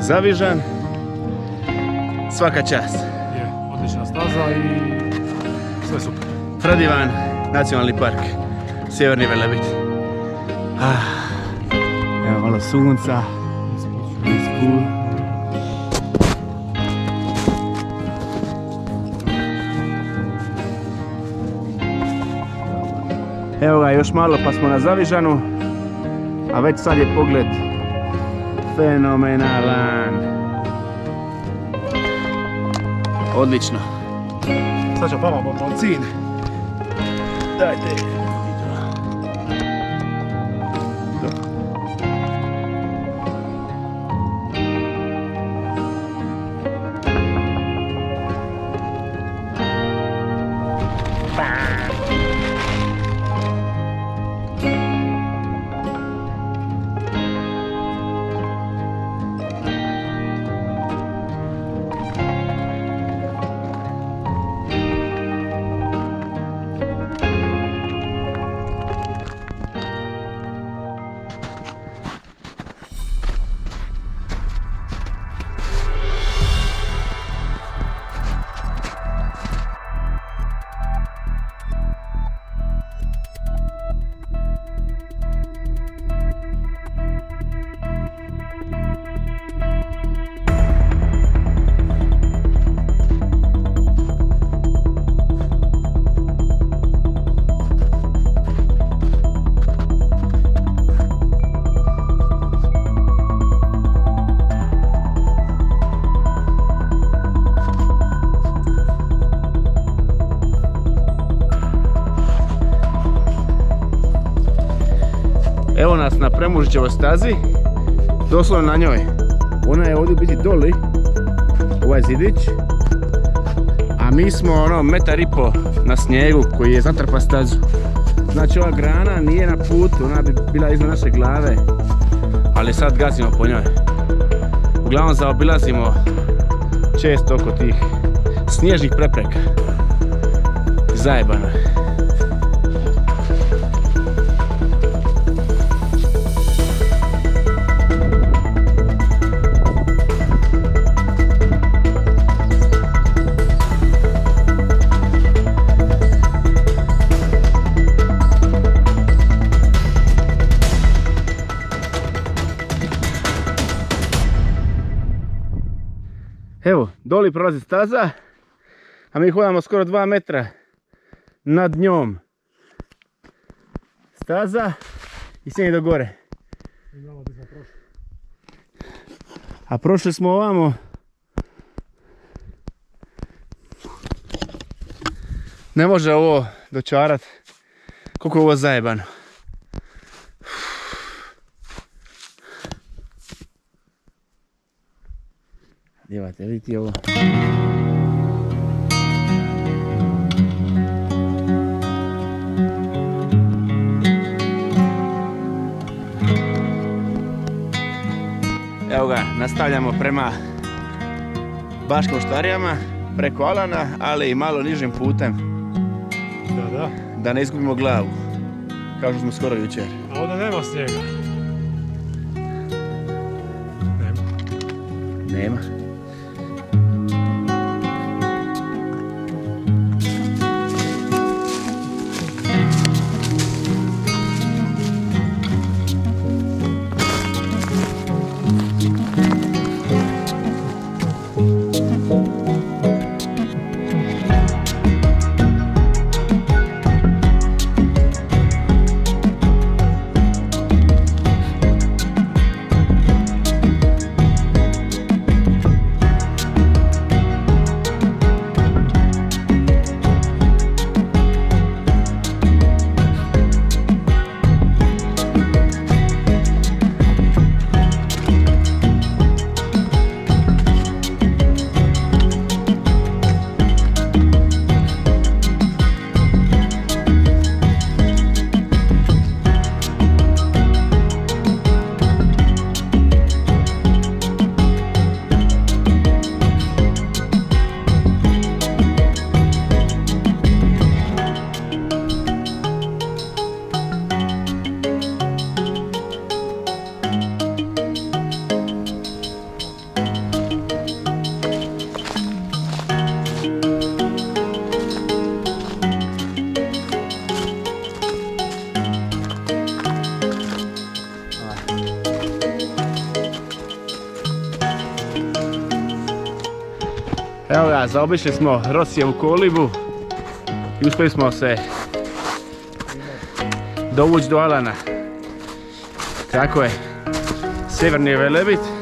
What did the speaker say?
Zavižan, svaka čast. Je, odlična staza i sve super. Predivan nacionalni park, Sjeverni Velebit. Evo malo sunca, ispod. Evo ga, još malo pa smo na Zavižanu, a već sad je pogled fenomenalan. Odlično. Sad ću vama bombocin. Dajte. Evo nas na Premužićevoj stazi, doslovno na njoj. Ona je ovdje biti doli, ovaj zidić, a mi smo ono 1,5 m na snijegu koji je zatrpa stazu. Znači ova grana nije na putu, ona bi bila iznad naše glave, ali sad gazimo po njoj. Uglavnom zaobilazimo često oko tih snježnih prepreka. Zajebano je. Evo, doli prolazi staza, a mi hodamo skoro 2 metra nad njom. Staza i snijeg do gore. A prošli smo ovamo. Ne može ovo dočarat. Koliko je ovo zajebano. Djevate, vidite ovo. Evo ga, nastavljamo prema Baškim Oštarijama, preko Alana, ali i malo nižim putem. Da ne izgubimo glavu, kao što smo skoro jučer. A ovdje nema snijega. Nema. Evo ga, zaobišli smo Rosijevu kolibu i uspjeli smo se dovući do Alana. Tako je, Sjeverni je Velebit.